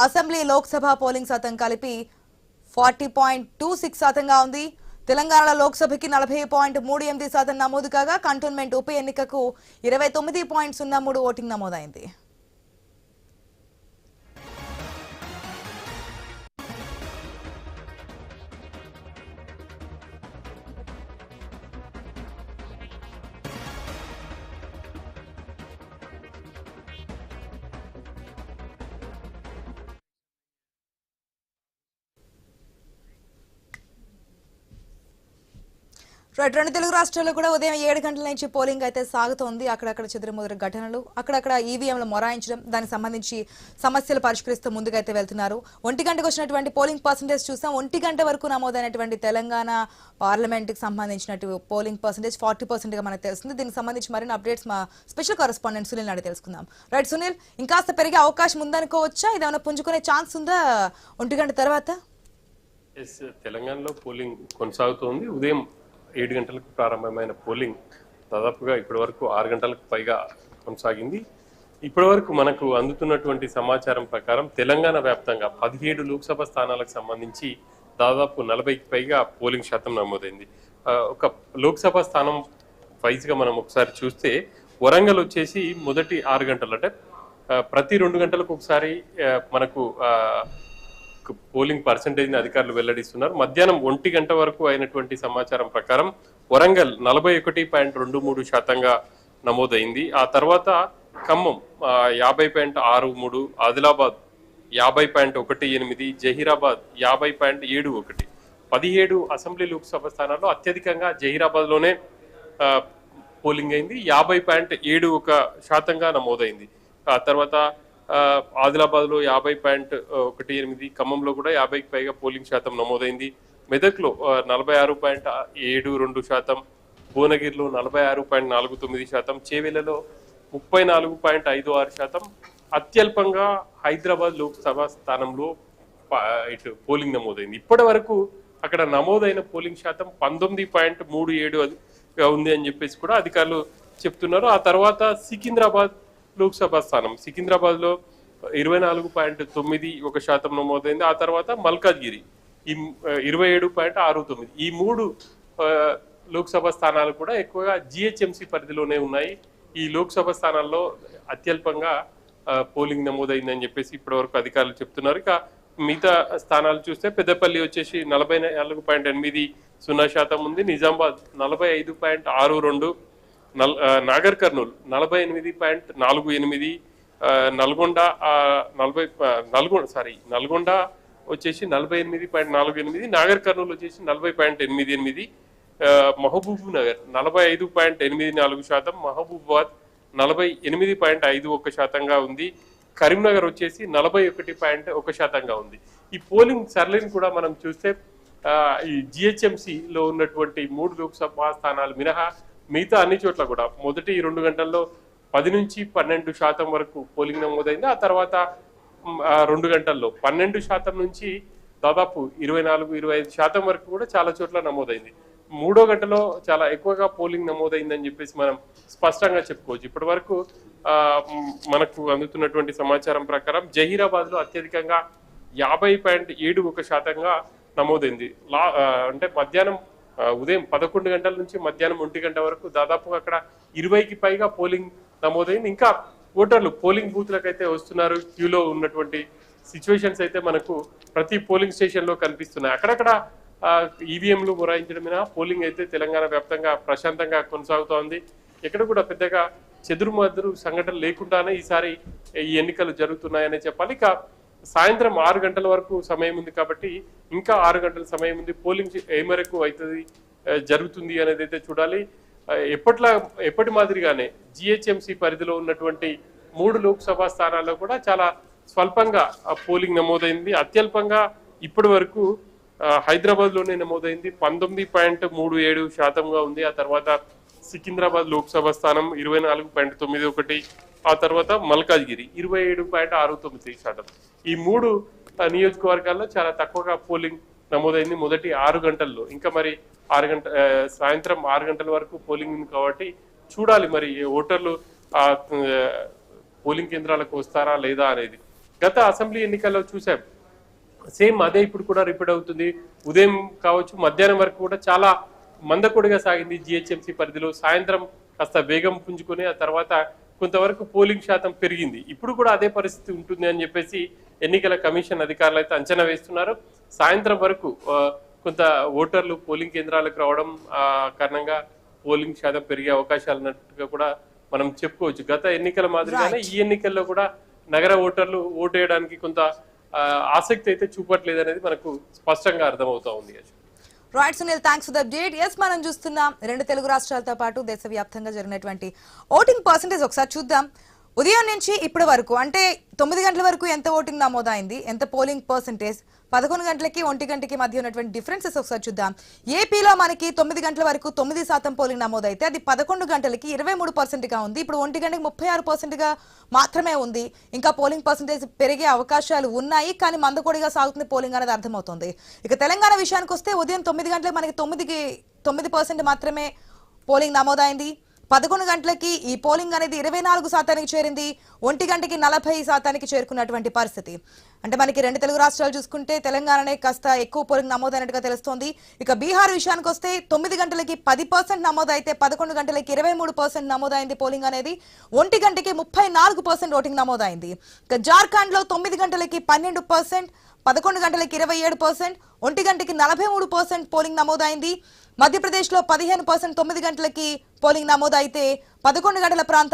Assembly Lok Sabha polling శాతం కలిపి 40.26% ఉంది. తెలంగాణలో లోక్సభకి 40.38% నమోదు కాగా కంటోన్మెంట్ ఉప ఎన్నికకు 29.03 ఓటింగ్ నమోదైంది. రెండు తెలుగు రాష్ట్రాల్లో కూడా ఉదయం 7 గంటల నుంచి పోలింగ్ అయితే సాగుతోంది. అక్కడక్కడ చెదురుముదురు ఘటనలు, అక్కడక్కడ ఈవీఎంలు మొరాయించడం, దానికి సంబంధించి సమస్యలు పరిష్కరిస్తూ ముందుకైతే వెళ్తున్నారు. 1 గంటకు వచ్చినటువంటి పోలింగ్ పర్సెంటేజ్ చూసాం. 1 గంట వరకు నమోదైనటువంటి తెలంగాణ పార్లమెంట్కి సంబంధించినట్టు పోలింగ్ పర్సెంటేజ్ 40% గా మనకు తెలుస్తుంది. దీనికి సంబంధించి మరిన్ని అప్డేట్స్ మా స్పెషల్ కరెస్పాండెంట్ సునీల్ నాడు తెలుసుకుందాం. రైట్ సునీల్, ఇంకాస్త పెరిగే అవకాశం ఉందనుకోవచ్చా? ఇదేమైనా పుంజుకునే ఛాన్స్ ఉందా 1 గంట తర్వాత? తెలంగాణలో పోలింగ్ కొనసాగుతోంది. ఉదయం 7 గంటలకు ప్రారంభమైన పోలింగ్ దాదాపుగా ఇప్పటి వరకు 6 గంటలకు పైగా కొనసాగింది. ఇప్పటి వరకు మనకు అందుతున్నటువంటి సమాచారం ప్రకారం తెలంగాణ వ్యాప్తంగా 17 లోక్సభ స్థానాలకు సంబంధించి దాదాపు 40కి పైగా పోలింగ్ శాతం నమోదైంది. ఒక లోక్సభ స్థానం వైజ్గా మనం ఒకసారి చూస్తే వరంగల్ వచ్చేసి మొదటి 6 గంటలు, అంటే ప్రతి 2 గంటలకు ఒకసారి మనకు పోలింగ్ పర్సెంటేజ్ని అధికారులు వెల్లడిస్తున్నారు. మధ్యాహ్నం 1 గంట వరకు అయినటువంటి సమాచారం ప్రకారం వరంగల్ 41.23% నమోదైంది. ఆ తర్వాత ఖమ్మం 50.63, ఆదిలాబాద్ 50.18, జహీరాబాద్ 50.71. 17 అసెంబ్లీ లోక్సభ స్థానాల్లో అత్యధికంగా జహీరాబాద్లోనే పోలింగ్ అయింది. 50.71% నమోదైంది. ఆ తర్వాత ఆదిలాబాద్లో 50.18, ఖమ్మంలో కూడా 50కి పైగా పోలింగ్ శాతం నమోదైంది. మెదక్లో 46.72%, భువనగిరిలో 46.49%, చేవెళ్లలో 34.56%, అత్యల్పంగా హైదరాబాద్ లోక్సభ స్థానంలో ఇటు పోలింగ్ నమోదైంది. ఇప్పటి వరకు అక్కడ నమోదైన పోలింగ్ శాతం 19.37గా ఉంది అని చెప్పేసి కూడా అధికారులు చెప్తున్నారు. ఆ తర్వాత సికింద్రాబాద్ లోక్సభ స్థానం, సికింద్రాబాద్లో 24.91% నమోదైంది. ఆ తర్వాత మల్కాజ్గిరి 27.69. ఈ 3 లోక్సభ స్థానాలు కూడా ఎక్కువగా జిహెచ్ఎంసీ పరిధిలోనే ఉన్నాయి. ఈ లోక్సభ స్థానాల్లో అత్యల్పంగా పోలింగ్ నమోదైందని చెప్పేసి ఇప్పటి వరకు అధికారులు చెప్తున్నారు. ఇక మిగతా స్థానాలు చూస్తే పెద్దపల్లి వచ్చేసి 44.80% ఉంది, నిజామాబాద్ 45.62, నాగర్ కర్నూల్ 48.48, నల్గొండ వచ్చేసి 48.48, నాగర్ కర్నూలు వచ్చేసి 40.88, మహబూబ్ నగర్ 45.84%, మహబూబాబాద్ 48.51%గా ఉంది, కరీంనగర్ వచ్చేసి 41.1%గా ఉంది. ఈ పోలింగ్ సరళిని కూడా మనం చూస్తే ఈ జిహెచ్ఎంసీలో ఉన్నటువంటి 3 లోక్సభ స్థానాలు మినహా మిగతా అన్ని చోట్ల కూడా మొదటి 2 గంటల్లో 10 నుంచి 12% వరకు పోలింగ్ నమోదైంది. ఆ తర్వాత 2 గంటల్లో 12% నుంచి దాదాపు 24-25% వరకు కూడా చాలా చోట్ల నమోదైంది. 3వ గంటలో చాలా ఎక్కువగా పోలింగ్ నమోదైందని చెప్పేసి మనం స్పష్టంగా చెప్పుకోవచ్చు. ఇప్పటి వరకు మనకు అందుతున్నటువంటి సమాచారం ప్రకారం జహీరాబాద్లో అత్యధికంగా 50.71%గా నమోదైంది. అంటే మధ్యాహ్నం ఉదయం 11 గంటల నుంచి మధ్యాహ్నం 1 గంట వరకు దాదాపుగా అక్కడ 20కి పైగా పోలింగ్ నమోదైంది. ఇంకా ఓటర్లు పోలింగ్ బూత్లకు అయితే వస్తున్నారు. క్యూలో ఉన్నటువంటి సిచ్యువేషన్స్ అయితే మనకు ప్రతి పోలింగ్ స్టేషన్లో కనిపిస్తున్నాయి. అక్కడక్కడ ఈవీఎంలు మొరాయించడమైనా పోలింగ్ అయితే తెలంగాణ వ్యాప్తంగా ప్రశాంతంగా కొనసాగుతోంది. ఎక్కడ కూడా పెద్దగా చెదురుమదురు సంఘటనలు లేకుండానే ఈసారి ఈ ఎన్నికలు జరుగుతున్నాయనే చెప్పాలి. ఇక సాయంత్రం 6 గంటల వరకు సమయం ఉంది కాబట్టి ఇంకా 6 గంటల సమయం ఉంది. పోలింగ్ ఏ మేరకు అవుతుంది జరుగుతుంది అనేది అయితే చూడాలి. ఎప్పటి మాదిరిగానే జిహెచ్ఎంసీ పరిధిలో ఉన్నటువంటి 3 లోక్సభ స్థానాల్లో కూడా చాలా స్వల్పంగా పోలింగ్ నమోదైంది. అత్యల్పంగా ఇప్పటి వరకు హైదరాబాద్లోనే నమోదైంది, 19.37%గా ఉంది. ఆ తర్వాత సికింద్రాబాద్ లోక్సభ స్థానం 24.91, ఆ తర్వాత మల్కాజ్గిరి 27.69%. ఈ 3 నియోజకవర్గాల్లో చాలా తక్కువగా పోలింగ్ నమోదైంది మొదటి 6 గంటల్లో. ఇంకా మరి సాయంత్రం 6 గంటల వరకు పోలింగ్ ఉంది కాబట్టి చూడాలి మరి ఓటర్లు పోలింగ్ కేంద్రాలకు వస్తారా లేదా అనేది. గత అసెంబ్లీ ఎన్నికల్లో చూసాం. సేమ్ అదే ఇప్పుడు కూడా రిపీట్ అవుతుంది. ఉదయం కావచ్చు, మధ్యాహ్నం వరకు కూడా చాలా మందకొడిగా సాగింది జిహెచ్ఎంసీ పరిధిలో. సాయంత్రం కాస్త వేగం పుంజుకొని ఆ తర్వాత కొంతవరకు పోలింగ్ శాతం పెరిగింది. ఇప్పుడు కూడా అదే పరిస్థితి ఉంటుంది అని చెప్పేసి ఎన్నికల కమిషన్ అధికారులు అయితే అంచనా వేస్తున్నారు. సాయంత్రం వరకు కొంత ఓటర్లు పోలింగ్ కేంద్రాలకు రావడం కారణంగా పోలింగ్ శాతం పెరిగే అవకాశాలు ఉన్నట్టుగా కూడా మనం చెప్పుకోవచ్చు. గత ఎన్నికల మాదిరిగానే ఈ ఎన్నికల్లో కూడా నగర ఓటర్లు ఓటు వేయడానికి కొంత ఆసక్తి అయితే చూపట్లేదు అనేది మనకు స్పష్టంగా అర్థమవుతా ఉంది. Right Sunil, thanks for the update. Yes, మనం చూస్తున్నాం రెండు తెలుగు రాష్ట్రాలతో పాటు దేశవ్యాప్తంగా జరిగినటువంటి ఓటింగ్ పర్సంటేజ్ ఒకసారి చూద్దాం. ఉదయం నుంచి ఇప్పటి వరకు అంటే 9 గంటల వరకు ఎంత ఓటింగ్ నమోదైంది, ఎంత పోలింగ్ పర్సంటేజ్, 11 గంటలకి 1 గంటకి మధ్య ఉన్నటువంటి డిఫరెన్సెస్ ఒకసారి చూద్దాం. ఏపీలో మనకి 9 గంటల వరకు 9% పోలింగ్ నమోదైతే అది 11 గంటలకి 23%గా ఉంది. ఇప్పుడు 1 గంటకి 36%గా మాత్రమే ఉంది. ఇంకా పోలింగ్ పర్సంటేజ్ పెరిగే అవకాశాలు ఉన్నాయి, కానీ మందకొడిగా సాగుతుంది పోలింగ్ అనేది అర్థమవుతుంది. ఇక తెలంగాణ విషయానికి వస్తే ఉదయం 9 గంటలకు మనకి 9% మాత్రమే పోలింగ్ నమోదైంది. 11 గంటలకి ఈ పోలింగ్ అనేది 24% చేరింది. 1 గంటకి 40% చేరుకున్నటువంటి పరిస్థితి. అంటే మనకి రెండు తెలుగు రాష్ట్రాలు చూసుకుంటే తెలంగాణనే కాస్త ఎక్కువ పోలింగ్ నమోదైనట్టుగా తెలుస్తోంది. ఇక బీహార్ విషయానికి వస్తే 9 గంటలకి 10% నమోదైతే 11 గంటలకి 23% నమోదైంది పోలింగ్ అనేది. 1 గంటకి 34% ఓటింగ్ నమోదైంది. ఇక జార్ఖండ్ లో 9 గంటలకి 12%, 11 గంటలకి 27%, 1 గంటకి 43% పోలింగ్ నమోదైంది. మధ్యప్రదేశ్ లో 15% 9 గంటలకి పోలింగ్ నమోదైతే 11 గంటల ప్రాంతాలు